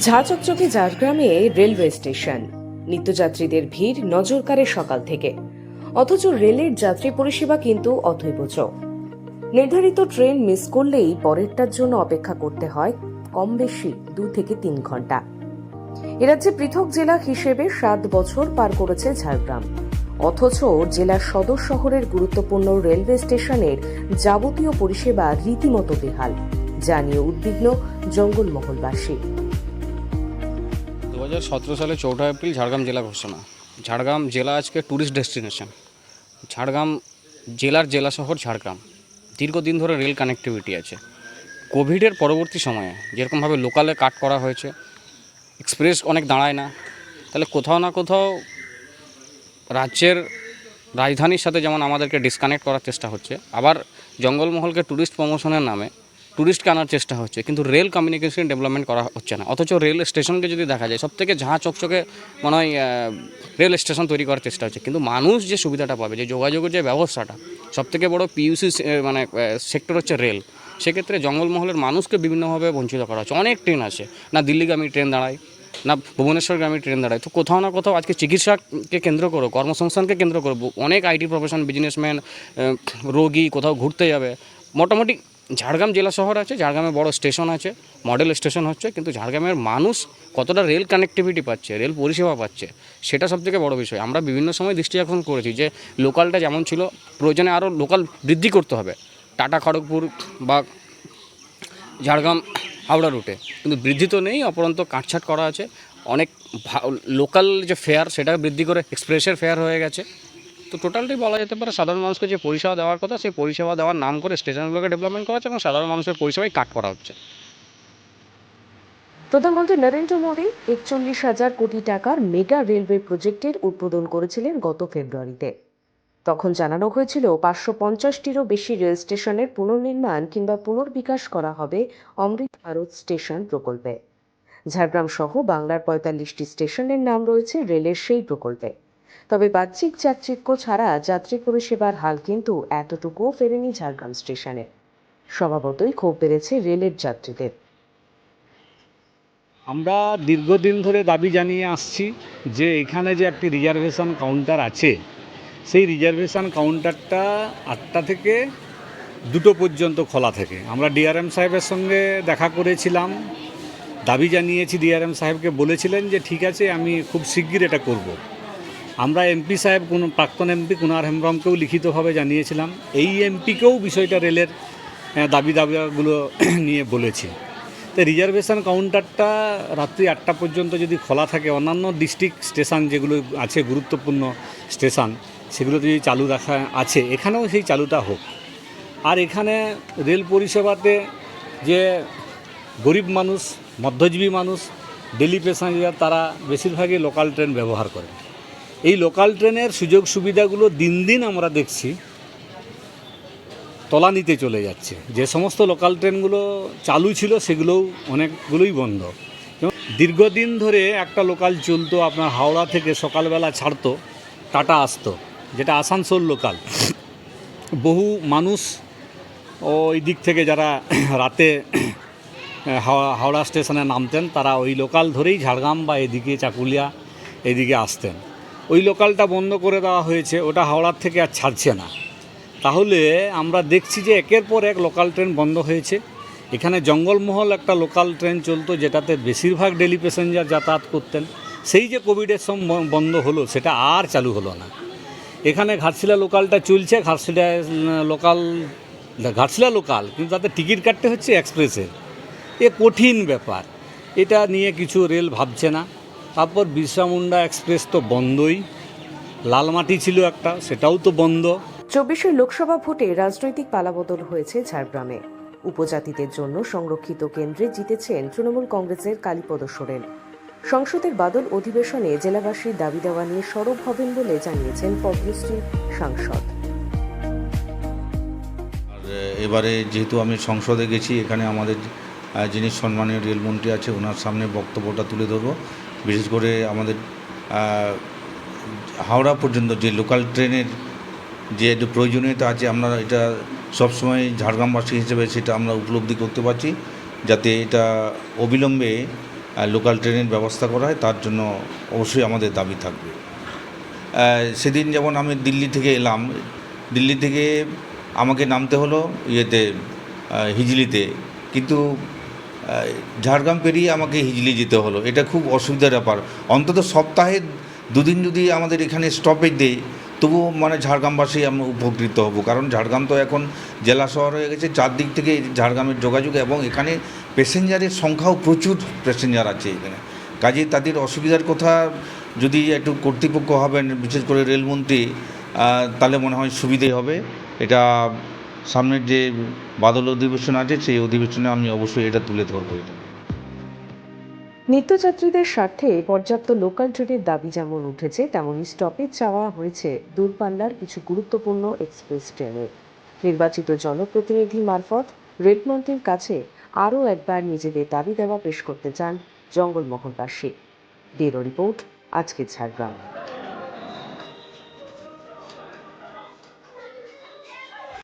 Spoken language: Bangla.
ঝাঁচকচকে ঝাড়গ্রামে রেলওয়ে স্টেশন, নিত্যযাত্রীদের ভিড় নজর কাড়ে সকাল থেকে। অথচ রেলের যাত্রী পরিষেবা কিন্তু অথৈবচ। নির্ধারিত ট্রেন মিস করলেই পরেরটার জন্য অপেক্ষা করতে হয় কম বেশি 2 থেকে 3 ঘন্টা। এরাজ্যে পৃথক জেলা হিসেবে 7 বছর পার করেছে ঝাড়গ্রাম, অথচ জেলার সদর শহরের গুরুত্বপূর্ণ রেলওয়ে স্টেশনের যাবতীয় পরিষেবা রীতিমতো বেহাল, যা নিয়ে উদ্বিগ্ন জঙ্গলমহলবাসী। 2017 সালে 4 এপ্রিল ঝাড়গ্রাম জেলা ঘোষণা। ঝাড়গ্রাম জেলা আজকে ট্যুরিস্ট ডেস্টিনেশন। ঝাড়গ্রাম জেলা শহর ঝাড়গ্রাম, দীর্ঘদিন ধরে রেল কানেক্টিভিটি আছে। কোভিডের পরবর্তী সময়ে যেরকমভাবে লোকালে কাট করা হয়েছে, এক্সপ্রেস অনেক দাঁড়ায় না, তাহলে কোথাও না কোথাও রাজ্যের রাজধানীর সাথে যেমন আমাদেরকে ডিসকানেক্ট করার চেষ্টা হচ্ছে, আবার জঙ্গলমহলকে ট্যুরিস্ট প্রমোশনের নামে ট্যুরিস্টকে আনার চেষ্টা হচ্ছে, কিন্তু রেল কমিউনিকেশন ডেভেলপমেন্ট করা হচ্ছে না। অথচ রেল স্টেশনকে যদি দেখা যায়, সবথেকে ঝাঁ চকচকে মনে হয় রেল স্টেশন তৈরি করার চেষ্টা হচ্ছে, কিন্তু মানুষ যে সুবিধাটা পাবে, যে যোগাযোগের যে ব্যবস্থাটা, সবথেকে বড় পিইউসি সেক্টর হচ্ছে রেল। সেক্ষেত্রে জঙ্গলমহলের মানুষকে বিভিন্নভাবে বঞ্চিত করা হচ্ছে। অনেক ট্রেন আছে, না দিল্লিগামী ট্রেন দাঁড়ায়, না ভুবনেশ্বরগামী ট্রেন দাঁড়ায়। তো কোথাও না কোথাও আজকে চিকিৎসাকে কেন্দ্র করে, কর্মসংস্থানকে কেন্দ্র করে অনেক আইটি প্রফেশন, বিজনেসম্যান, রোগী কোথাও ঘুরতে যাবে। মোটামুটি ঝাড়গ্রাম জেলা শহর আছে, ঝাড়গ্রামে বড় স্টেশন আছে, মডেল স্টেশন হচ্ছে, কিন্তু ঝাড়গ্রামের মানুষ কতটা রেল কানেক্টিভিটি পাচ্ছে, রেল পরিষেবা পাচ্ছে, সেটা সবথেকে বড় বিষয়। আমরা বিভিন্ন সময় দৃষ্টি আকর্ষণ করেছি যে লোকালটা যেমন ছিল, প্রয়োজনে আরও লোকাল বৃদ্ধি করতে হবে টাটা খড়গপুর বা ঝাড়গ্রাম হাওড়া রুটে, কিন্তু বৃদ্ধি তো নেই, অপরন্ত কাটছাট করা আছে। অনেক লোকাল যে ফেয়ার, সেটা বৃদ্ধি করে এক্সপ্রেসের ফেয়ার হয়ে গেছে। তো টোটালটি বলা যেতে পারে সাধারণ মানুষকে যে পরিষেবা দেওয়ার কথা, সেই পরিষেবা দেওয়ার নাম করে স্টেশনগুলোকে ডেভেলপমেন্ট করা হচ্ছে এবং সাধারণ মানুষের পরিষেবাই কাট করা হচ্ছে। প্রধানমন্ত্রী নরেন্দ্র মোদী 41,000 কোটি টাকার মেগা রেলওয়ে প্রজেক্টের উদ্বোধন করেছিলেন গত ফেব্রুয়ারিতে। তখন জানানো হয়েছিল 550টিরও বেশি রেল স্টেশনের পুনর্নির্মাণ কিংবা পুনর্বিকাশ করা হবে অমৃত ভারত স্টেশন প্রকল্পে। ঝাড়গ্রাম সহ বাংলার 45টি স্টেশনের নাম রয়েছে রেলের সেই প্রকল্পে। তবে বাহ্যিক চাকচিক্য ছাড়া যাত্রী পরিষেবার হাল কিন্তু এতটুকুও ফেরেনি ঝাড়গ্রাম স্টেশনে। স্বভাবতই ক্ষোভ বেড়েছে রেলের যাত্রীদের। আমরা দীর্ঘদিন ধরে দাবি জানিয়ে আসছি যে এখানে যে একটি রিজার্ভেশন কাউন্টার আছে, সেই রিজার্ভেশন কাউন্টারটা 8টা থেকে 2টো পর্যন্ত খোলা থাকে। আমরা ডিআরএম সাহেবের সঙ্গে দেখা করেছিলাম, দাবি জানিয়েছি, ডিআরএম সাহেবকে বলেছিলেন যে ঠিক আছে, আমি খুব শিগগির এটা করব। আমরা এমপি সাহেব, প্রাক্তন এমপি কুনার হেমব্রমকেও লিখিতভাবে জানিয়েছিলাম, এই এমপিকেও বিষয়টা রেলের দাবিগুলো নিয়ে বলেছি। তো রিজার্ভেশন কাউন্টারটা রাত্রি 8টা পর্যন্ত যদি খোলা থাকে, অন্যান্য ডিস্ট্রিক্ট স্টেশন যেগুলো আছে গুরুত্বপূর্ণ স্টেশন, সেগুলো যদি চালু রাখা আছে, এখানেও সেই চালুটা হোক। আর এখানে রেল পরিষেবাতে যে গরিব মানুষ, মধ্যজীবী মানুষ, ডেলি প্যাসেঞ্জার, তারা বেশিরভাগই লোকাল ট্রেন ব্যবহার করে। এই লোকাল ট্রেনের সুযোগ সুবিধাগুলো দিন দিন আমরা দেখছি তলানিতে চলে যাচ্ছে। যে সমস্ত লোকাল ট্রেনগুলো চালু ছিল, সেগুলোও অনেকগুলোই বন্ধ। দীর্ঘদিন ধরে একটা লোকাল চলতো, আপনার হাওড়া থেকে সকালবেলা ছাড়তো, টাটা আসতো, যেটা আসানসোল লোকাল। বহু মানুষ ওই দিক থেকে যারা রাতে হাওড়া স্টেশনে নামতেন, তারা ওই লোকাল ধরেই ঝাড়গ্রাম বা এদিকে চাকুলিয়া এদিকে আসতেন। ওই লোকালটা বন্ধ করে দেওয়া হয়েছে, ওটা হাওড়ার থেকে আর ছাড়ছে না। তাহলে আমরা দেখছি যে একের পর এক লোকাল ট্রেন বন্ধ হয়েছে। এখানে জঙ্গলমহল একটা লোকাল ট্রেন চলতো, যেটাতে বেশিরভাগ ডেলি প্যাসেঞ্জার যাতায়াত করতেন। সেই যে কোভিডের সময় বন্ধ হলো, সেটা আর চালু হলো না। এখানে ঘাটশিলা লোকালটা চলছে, ঘাটশিলা লোকাল, কিন্তু তাতে টিকিট কাটতে হচ্ছে এক্সপ্রেসের। কঠিন ব্যাপার, এটা নিয়ে কিছু রেল ভাবছে না। তারপর বিরসা মুন্ডা এক্সপ্রেস তো বন্ধই, লালমাটি ছিল একটা, সেটাও তো বন্ধ। 24 লোকসভা ভোটে রাজনৈতিক পালাবদল হয়েছে ঝাড়গ্রামে। উপজাতিদের জন্য সংরক্ষিত কেন্দ্রে জিতেছেন তৃণমূল কংগ্রেসের কালীপদ সোরেন। সংসদের বাদল অধিবেশনে জেলাবাসীর দাবি দেওয়া নিয়ে সরব হবেন বলে জানিয়েছেন পদ্মশ্রী সাংসদ। আর এবারে যেহেতু আমি সংসদে গেছি, এখানে আমাদের যিনি সম্মানীয় রেলমন্ত্রী আছে, ওনার সামনে বক্তব্যটা তুলে ধরবো। বিশেষ করে আমাদের হাওড়া পর্যন্ত যে লোকাল ট্রেনের যে একটু প্রয়োজনীয়তা আছে, আমরা এটা সবসময় ঝাড়গ্রামবাসী হিসেবে সেটা আমরা উপলব্ধি করতে পারছি, যাতে এটা অবিলম্বে লোকাল ট্রেনের ব্যবস্থা করা হয়, তার জন্য অবশ্যই আমাদের দাবি থাকবে। সেদিন যেমন আমি দিল্লি থেকে এলাম, দিল্লি থেকে আমাকে নামতে হলো হিজলিতে, কিন্তু ঝাড়গ্রাম পেরিয়ে আমাকে হিজলি যেতে হলো। এটা খুব অসুবিধার ব্যাপার। অন্তত সপ্তাহে দুদিন যদি আমাদের এখানে স্টপেজ দেয়, তবুও মানে ঝাড়গ্রামবাসী আমরা উপকৃত হব, কারণ ঝাড়গ্রাম তো এখন জেলা শহর হয়ে গেছে, চারদিক থেকে ঝাড়গ্রামের যোগাযোগ, এবং এখানে প্যাসেঞ্জারের সংখ্যাও প্রচুর প্যাসেঞ্জার আছে এখানে। কাজেই তাদের অসুবিধার কথা যদি একটু কর্তৃপক্ষ হবেন, বিশেষ করে রেলমন্ত্রী, তাহলে মনে হয় সুবিধেই হবে। এটা সামনের যে বাদল অধিবেশন আছে, সেই অধিবেশনে আমি অবশ্যই এটা তুলে ধরবো। এটা নিত্যযাত্রীদের স্বার্থে পর্যাপ্ত লোকাল ট্রেনের দাবি যেমন উঠেছে, তেমনই স্টপেজ চাওয়া হয়েছে দূরপাল্লার কিছু গুরুত্বপূর্ণ এক্সপ্রেস ট্রেনের। নির্বাচিত জনপ্রতিনিধি মারফত রেলমন্ত্রীর কাছে আরও একবার নিজেদের দাবি দেওয়া পেশ করতে চান জঙ্গলমহলবাসী। ব্যুরো রিপোর্ট, আজকের ঝাড়গ্রাম।